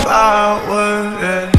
power, yeah.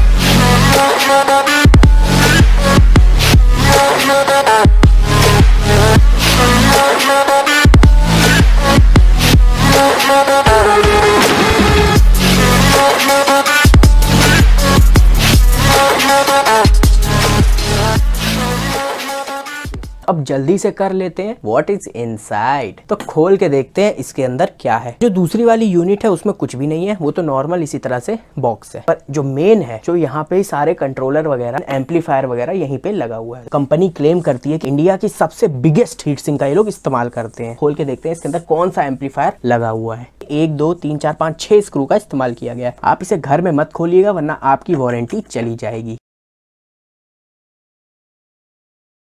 अब जल्दी से कर लेते हैं व्हाट इज इनसाइड। तो खोल के देखते हैं इसके अंदर क्या है। जो दूसरी वाली यूनिट है उसमें कुछ भी नहीं है, वो तो नॉर्मल इसी तरह से बॉक्स है। पर जो मेन है, जो यहाँ पे सारे कंट्रोलर वगैरह, एम्पलीफायर वगैरह यहीं पे लगा हुआ है। कंपनी क्लेम करती है कि इंडिया की सबसे बिगेस्ट हीट सिंक का ये लोग इस्तेमाल करते हैं। खोल के देखते हैं इसके अंदर कौन सा एम्पलीफायर लगा हुआ है। 1 2 3 4 5 6 स्क्रू का इस्तेमाल किया गया है। आप इसे घर में मत खोलिएगा वरना आपकी वारंटी चली जाएगी।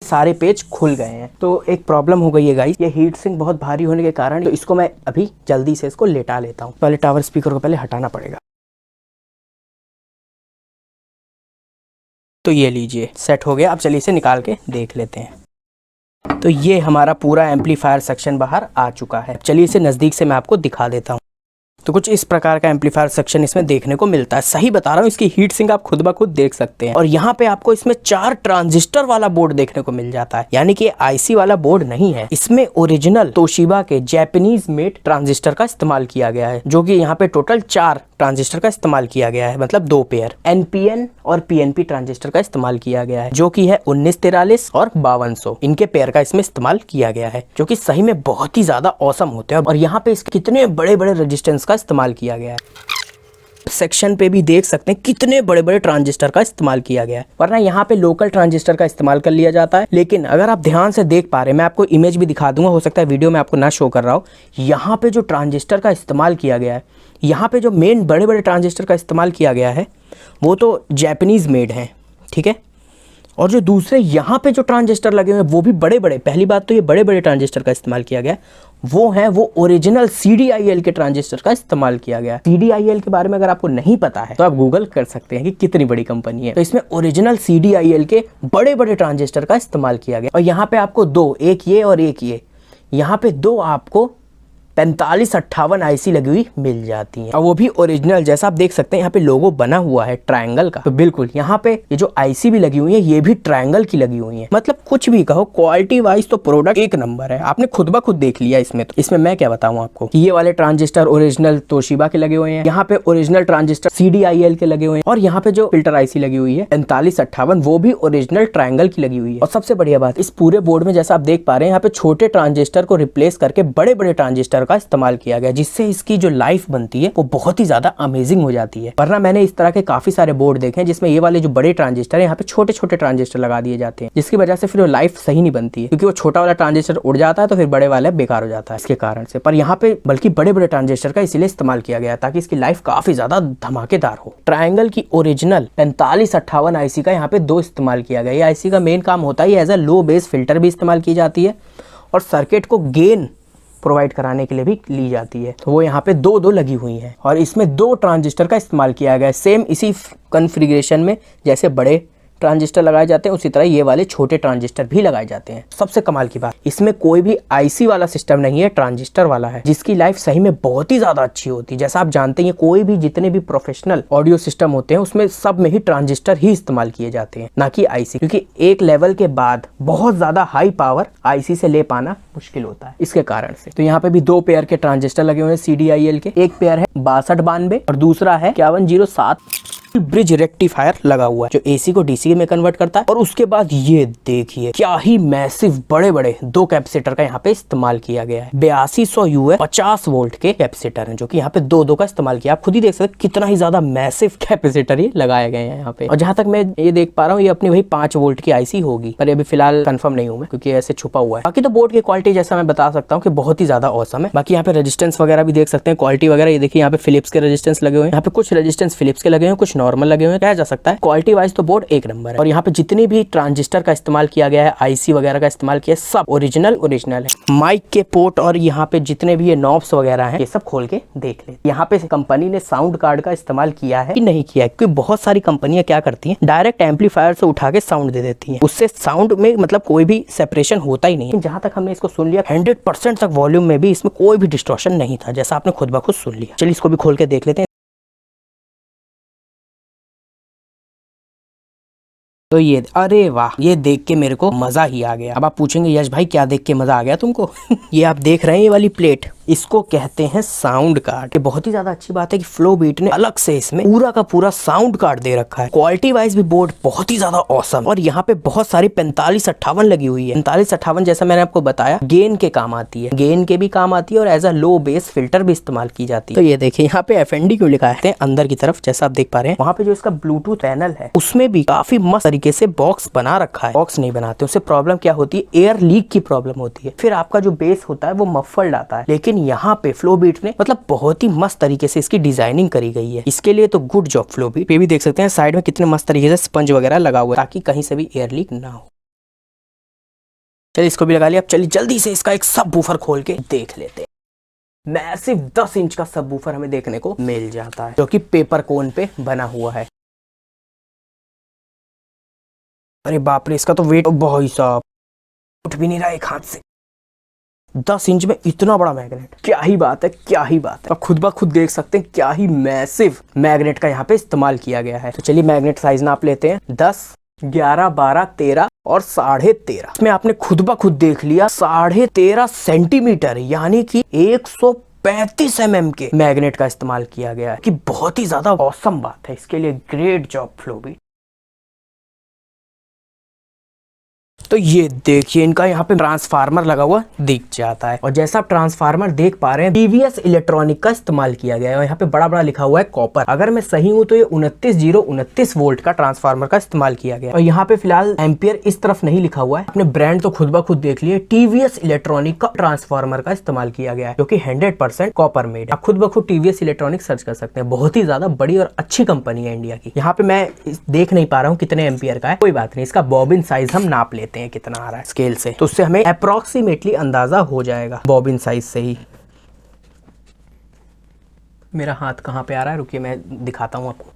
सारे पेज खुल गए हैं। तो एक प्रॉब्लम हो गई है गाइस, ये हीट सिंक बहुत भारी होने के कारण तो इसको मैं अभी जल्दी से इसको लेटा लेता हूँ। पहले टावर स्पीकर को पहले हटाना पड़ेगा। तो ये लीजिए सेट हो गया। अब चलिए इसे निकाल के देख लेते हैं। तो ये हमारा पूरा एम्पलीफायर सेक्शन बाहर आ चुका है। चलिए इसे नज़दीक से मैं आपको दिखा देता हूँ। तो कुछ इस प्रकार का एम्पलीफायर सेक्शन इसमें देखने को मिलता है। सही बता रहा हूँ, इसकी हीट सिंक आप खुद ब खुद देख सकते हैं। और यहाँ पे आपको इसमें 4 ट्रांजिस्टर वाला बोर्ड देखने को मिल जाता है, यानी कि आईसी वाला बोर्ड नहीं है। इसमें ओरिजिनल तोशिबा के जैपनीज मेड ट्रांजिस्टर का इस्तेमाल किया गया है, जो कि यहाँ पे टोटल 4 ट्रांजिस्टर का इस्तेमाल किया गया है, मतलब 2 पेयर। एनपीएन और पीएनपी ट्रांजिस्टर का इस्तेमाल किया गया है, जो कि है 1943 और 5200। इनके पेयर का इसमें इस्तेमाल किया गया है, जो कि सही में बहुत ही ज्यादा औसम होते हैं। और यहाँ पे इसके कितने बड़े बड़े रेजिस्टेंस का इस्तेमाल किया गया है। सेक्शन पे भी देख सकते हैं कितने बड़े बड़े ट्रांजिस्टर का इस्तेमाल किया गया है, वरना यहाँ पे लोकल ट्रांजिस्टर का इस्तेमाल कर लिया जाता है। लेकिन अगर आप ध्यान से देख पा रहे हैं, मैं आपको इमेज भी दिखा दूंगा, हो सकता है वीडियो में आपको ना शो कर रहा हो। यहाँ पे जो ट्रांजिस्टर का इस्तेमाल किया गया है, यहाँ पे जो मेन बड़े बड़े ट्रांजिस्टर का इस्तेमाल किया गया है वो तो जैपनीज मेड हैं, ठीक है। और जो दूसरे यहाँ पे जो ट्रांजिस्टर लगे हुए हैं वो भी बड़े बड़े, पहली बात तो ये बड़े बड़े ट्रांजिस्टर का इस्तेमाल किया गया वो है वो ओरिजिनल CDIL के ट्रांजिस्टर का इस्तेमाल किया गया। CDIL के बारे में अगर आपको नहीं पता है तो आप गूगल कर सकते हैं कि कितनी बड़ी कंपनी है। तो इसमें ओरिजिनल CDIL के बड़े बड़े ट्रांजिस्टर का इस्तेमाल किया गया। और यहाँ पे आपको 2, एक ये और एक ये, यहाँ पे 2 आपको 4558 आईसी लगी हुई मिल जाती हैं, और वो भी ओरिजिनल। जैसा आप देख सकते हैं यहाँ पे लोगो बना हुआ है ट्रायंगल का। तो बिल्कुल यहाँ पे ये जो आईसी भी लगी हुई है ये भी ट्रायंगल की लगी हुई है। मतलब कुछ भी कहो, क्वालिटी वाइज तो प्रोडक्ट एक नंबर है। आपने खुद ब खुद देख लिया इसमें। तो इसमें मैं क्या बताऊँ आपको कि ये वाले ट्रांजिस्टर ओरिजिनल तोशिबा के लगे हुए हैं, यहाँ पे ओरिजिनल ट्रांजिस्टर CDIL के लगे हुए हैं, और यहाँ पे जो फिल्टर आईसी लगी हुई है 4558 वो भी ओरिजिनल ट्रायंगल की लगी हुई है। और सबसे बढ़िया बात, इस पूरे बोर्ड में जैसा आप देख पा रहे हैं यहाँ पे छोटे ट्रांजिस्टर को रिप्लेस करके बड़े बड़े ट्रांजिस्टर का इस्तेमाल किया गया, जिससे इसकी जो लाइफ बनती है वो बहुत ही ज्यादा अमेजिंग हो जाती है। वरना मैंने इस तरह के काफी सारे बोर्ड देखे हैं जिसमें ये वाले जो बड़े ट्रांजिस्टर है यहाँ पे छोटे छोटे ट्रांजिस्टर लगा दिए जाते हैं, जिसकी वजह से फिर वो लाइफ सही नहीं बनती है, क्योंकि वो छोटा वाला ट्रांजिस्टर उड़ जाता है तो फिर बड़े वाला बेकार हो जाता है इसके कारण से। पर यहाँ पे बल्कि बड़े बड़े ट्रांजिस्टर का इसीलिए इस्तेमाल किया गया ताकि इसकी लाइफ काफी ज्यादा धमाकेदार हो। ट्रायंगल की ओरिजिनल 4558 आईसी का यहाँ पे 2 इस्तेमाल किया गया। ये आईसी का मेन काम होता है as a low base filter भी इस्तेमाल की जाती है, और सर्किट को गेन प्रोवाइड कराने के लिए भी ली जाती है। तो वो यहाँ पे 2 लगी हुई हैं, और इसमें 2 ट्रांजिस्टर का इस्तेमाल किया गया है। सेम इसी कॉन्फ़िगरेशन में जैसे बड़े ट्रांजिस्टर लगाए जाते हैं उसी तरह ये वाले छोटे ट्रांजिस्टर भी लगाए जाते हैं। सबसे कमाल की बात, इसमें कोई भी आईसी वाला सिस्टम नहीं है, ट्रांजिस्टर वाला है, जिसकी लाइफ सही में बहुत ही ज्यादा अच्छी होती है। जैसा आप जानते हैं कोई भी जितने भी प्रोफेशनल ऑडियो सिस्टम होते हैं उसमें सब में ही ट्रांजिस्टर ही इस्तेमाल किए जाते हैं, ना कि आईसी, क्योंकि एक लेवल के बाद बहुत ज्यादा हाई पावर आईसी से ले पाना मुश्किल होता है इसके कारण से। तो यहाँ पे भी 2 पेयर के ट्रांजिस्टर लगे हुए हैं CDIL के। एक पेयर है 6292 और दूसरा है 5107 ब्रिज रेक्टिफायर लगा हुआ है, जो एसी को डीसी में कन्वर्ट करता है। और उसके बाद ये देखिए क्या ही मैसिव बड़े बड़े 2 कैपेसिटर का यहाँ पे इस्तेमाल किया गया है। 8200 UF 50 वोल्ट के कैपेसिटर हैं, जो कि यहाँ पे 2 का इस्तेमाल किया। आप खुद ही देख सकते हैं कितना ही ज्यादा मैसिव कैपेसिटर ये लगाए गए हैं यहाँ पे। और जहां तक मैं ये देख पा रहा हूँ ये अपनी वही 5 वोल्ट की आईसी होगी, पर अभी फिलहाल कंफर्म नहीं हूँ मैं, क्योंकि ऐसे छुपा हुआ है। बाकी तो बोर्ड की क्वालिटी जैसा मैं बता सकता हूँ कि बहुत ही ज्यादा औसम है। बाकी यहाँ पे रेजिस्टेंस वगैरह भी देख सकते हैं, क्वालिटी वगैरह ये देखिए। यहाँ पे फिलिप्स के रेजिस्टेंस लगे हुए हैं, यहाँ पे कुछ रेजिस्टेंस फिलिप्स के लगे हुए हैं, कुछ नॉर्मल लगे हुए हैं, कहा जा सकता है। क्वालिटी वाइज तो बोर्ड एक नंबर है। और यहाँ पे जितनी भी ट्रांजिस्टर का इस्तेमाल किया गया है, आईसी वगैरह का इस्तेमाल किया, सब ओरिजिनल है। माइक के पोर्ट और यहाँ पे जितने भी ये नॉब्स वगैरह हैं ये सब खोल के देख ले। यहाँ पे कंपनी ने साउंड कार्ड का इस्तेमाल किया है कि नहीं किया है, क्योंकि बहुत सारी कंपनियां क्या करती हैं डायरेक्ट एम्पलीफायर से उठा के साउंड दे देती हैं, उससे साउंड में मतलब कोई भी सेपरेशन होता ही नहीं है। जहां तक हमने इसको सुन लिया 100% तक वॉल्यूम में भी इसमें कोई भी डिस्टॉर्शन नहीं था, जैसा आपने खुद ब खुद सुन लिया। चलिए इसको भी खोल के देख लेते हैं। तो ये, अरे वाह, ये देख के मेरे को मजा ही आ गया। अब आप पूछेंगे यश भाई क्या देख के मजा आ गया तुमको? ये आप देख रहे हैं ये वाली प्लेट, इसको कहते हैं साउंड कार्ड। ये बहुत ही ज्यादा अच्छी बात है कि फ्लो बीट ने अलग से इसमें पूरा का पूरा साउंड कार्ड दे रखा है। क्वालिटी वाइज भी बोर्ड बहुत ही ज्यादा ऑसम, और यहाँ पे बहुत सारी 4558 लगी हुई है। 4558 जैसा मैंने आपको बताया गेन के काम आती है, गेन के भी काम आती है और as a low base filter भी इस्तेमाल की जाती है। तो ये देखिए यहाँ पे FND क्यों लिखा है अंदर की तरफ, जैसा आप देख पा रहे हैं। वहाँ पे जो इसका ब्लूटूथ पैनल है उसमें भी काफी मस्त तरीके से बॉक्स बना रखा है। बॉक्स नहीं बनाते उससे प्रॉब्लम क्या होती है, एयर लीक की प्रॉब्लम होती है, फिर आपका जो बेस होता है वो मफल्ड आता है। लेकिन यहाँ पे फ्लो बीट ने मतलब बहुत ही मस्त तरीके से इसकी डिजाइनिंग करी गई है, इसके लिए तो गुड जॉब फ्लो बीट। ये भी देख सकते हैं साइड में कितने मस्त तरीके से स्पंज वगैरह लगा हुआ है ताकि कहीं से भी एयर लीक ना हो। चलिए इसको भी लगा लिया। अब चलिए जल्दी से इसका एक सब वूफर खोल के देख लेते हैं। मैसिव 10 इंच का सब वूफर हमें देखने को मिल जाता है जो कि पेपर कोन पे बना हुआ है। अरे बाप रे, इसका तो वेट बहुत साहब उठ भी नहीं रहा एक हाथ से। 10 इंच में इतना बड़ा मैग्नेट, क्या ही बात है, क्या ही बात है। आप खुद ब खुद देख सकते हैं क्या ही मैसिव मैग्नेट का यहाँ पे इस्तेमाल किया गया है। तो चलिए मैग्नेट साइज नाप लेते हैं। 10, 11, 12, 13 और 13.5। इसमें आपने खुद ब खुद देख लिया 13.5 सेंटीमीटर यानी कि 135 mm के मैग्नेट का इस्तेमाल किया गया है, कि बहुत ही ज्यादा ऑसम बात है। इसके लिए ग्रेट जॉब फ्लो बीट। तो ये देखिए इनका यहाँ पे ट्रांसफार्मर लगा हुआ दिख जाता है, और जैसा आप ट्रांसफार्मर देख पा रहे हैं TVS इलेक्ट्रॉनिक का इस्तेमाल किया गया है, और यहाँ पे बड़ा बड़ा लिखा हुआ है कॉपर। अगर मैं सही हूँ तो ये 29.029 वोल्ट का ट्रांसफार्मर का इस्तेमाल किया गया है। और यहाँ पे फिलहाल एम्पियर इस तरफ नहीं लिखा हुआ है, अपने ब्रांड तो खुद ब खुद देख लिए। TVS इलेक्ट्रॉनिक का ट्रांसफार्मर का इस्तेमाल किया गया है जो कि 100% कॉपर मेड। आप खुद ब खुद TVS इलेक्ट्रॉनिक सर्च कर सकते हैं, बहुत ही ज्यादा बड़ी और अच्छी कंपनी है इंडिया की। यहाँ पे मैं देख नहीं पा रहा हूँ कितने एम्पियर का है, कोई बात नहीं, इसका बॉबिन साइज हम नाप लेते हैं कितना आ रहा है स्केल से, तो उससे हमें अप्रोक्सीमेटली अंदाजा हो जाएगा बॉबिन साइज से ही। मेरा हाथ कहाँ पे आ रहा है, रुकिए मैं दिखाता हूँ आपको।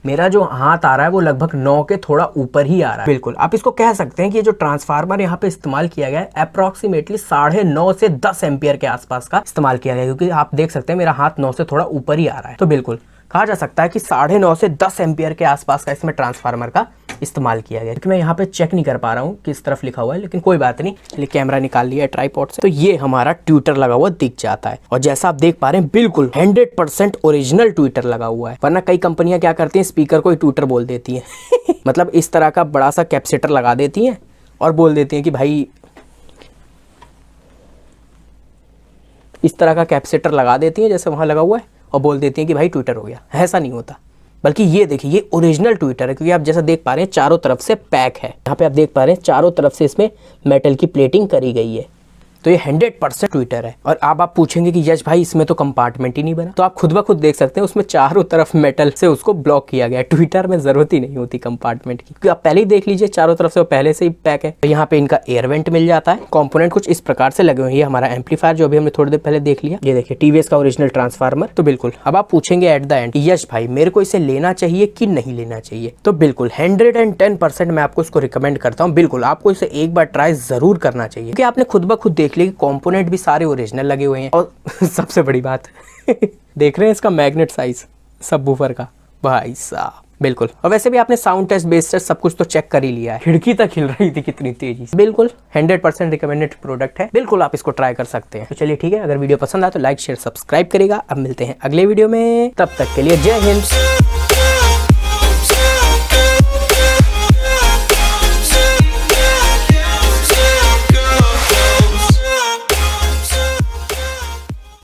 मेरा जो हाथ आ रहा है वो लगभग 9 के थोड़ा ऊपर ही आ रहा है। बिल्कुल आप इसको कह सकते हैं कि ये जो ट्रांसफार्मर यहाँ पे इस्तेमाल किया गया है अप्रोक्सीमेटली 9.5 से 10 एम्पियर के आसपास का इस्तेमाल किया गया है, क्योंकि आप देख सकते हैं मेरा हाथ 9 से थोड़ा ऊपर ही आ रहा है। तो बिल्कुल कहा जा सकता है कि 9.5 से 10 एम्पियर के आसपास का इसमें ट्रांसफार्मर का इस्तेमाल किया गया है। मैं यहाँ पे चेक नहीं कर पा रहा हूँ किस तरफ लिखा हुआ है, लेकिन कोई बात नहीं। चलिए कैमरा निकाल लिया है ट्राइपॉड से, तो ये हमारा ट्विटर लगा हुआ दिख जाता है। और जैसा आप देख पा रहे हैं बिल्कुल 100% ओरिजिनल ट्विटर लगा हुआ है, वरना कई कंपनियां क्या करती हैं स्पीकर को ही ट्विटर बोल देती हैं मतलब इस तरह का बड़ा सा कैपेसिटर लगा देती हैं और बोल देती हैं कि भाई इस तरह का कैपेसिटर लगा देती हैं जैसे वहां लगा हुआ है, और बोल देती हैं कि भाई ट्विटर हो गया। ऐसा नहीं होता, बल्कि ये देखिए ये ओरिजिनल ट्विटर है, क्योंकि आप जैसा देख पा रहे हैं चारों तरफ से पैक है। यहाँ पे आप देख पा रहे हैं चारों तरफ से इसमें मेटल की प्लेटिंग करी गई है, तो ये 100% ट्विटर है। और अब आप पूछेंगे कि यश भाई इसमें तो कंपार्टमेंट ही नहीं बना, तो आप खुद ब खुद देख सकते हैं उसमें चारों तरफ मेटल से उसको ब्लॉक किया गया है। ट्विटर में जरूरत ही नहीं होती कंपार्टमेंट की, क्योंकि आप पहले ही देख लीजिए चारों तरफ से वो पहले से ही पैक है। तो यहाँ पे इनका एयर वेंट मिल जाता है। कंपोनेंट कुछ इस प्रकार से लगे हुए हैं। ये हमारा एम्पलीफायर जो अभी हमने थोड़ी देर पहले देख लिया, ये देखिए TVS का ओरिजिनल ट्रांसफार्मर। तो बिल्कुल अब आप पूछेंगे एट द एंड यश भाई मेरे को इसे लेना चाहिए कि नहीं लेना चाहिए, तो बिल्कुल 110% मैं आपको इसको रिकमेंड करता हूँ। बिल्कुल आपको इसे एक बार ट्राई जरूर करना चाहिए, क्योंकि आपने खुद ब खुद देख लिया कि कंपोनेंट भी सारे ओरिजिनल लगे हुए हैं। और सबसे बड़ी बात देख रहे हैं इसका मैग्नेट साइज सबवूफर का, भाई साहब बिल्कुल। और वैसे भी आपने साउंड टेस्ट, बेस टेस्ट सब कुछ तो चेक कर ही लिया है, खिड़की तक हिल रही थी कितनी तेजी से। बिल्कुल 100% रिकमेंडेड प्रोडक्ट है, बिल्कुल आप इसको ट्राई कर सकते हैं। तो चलिए ठीक है, अगर वीडियो पसंद आए तो लाइक शेयर सब्सक्राइब करेगा। अब मिलते हैं अगले वीडियो में, तब तक के लिए जय हिंद।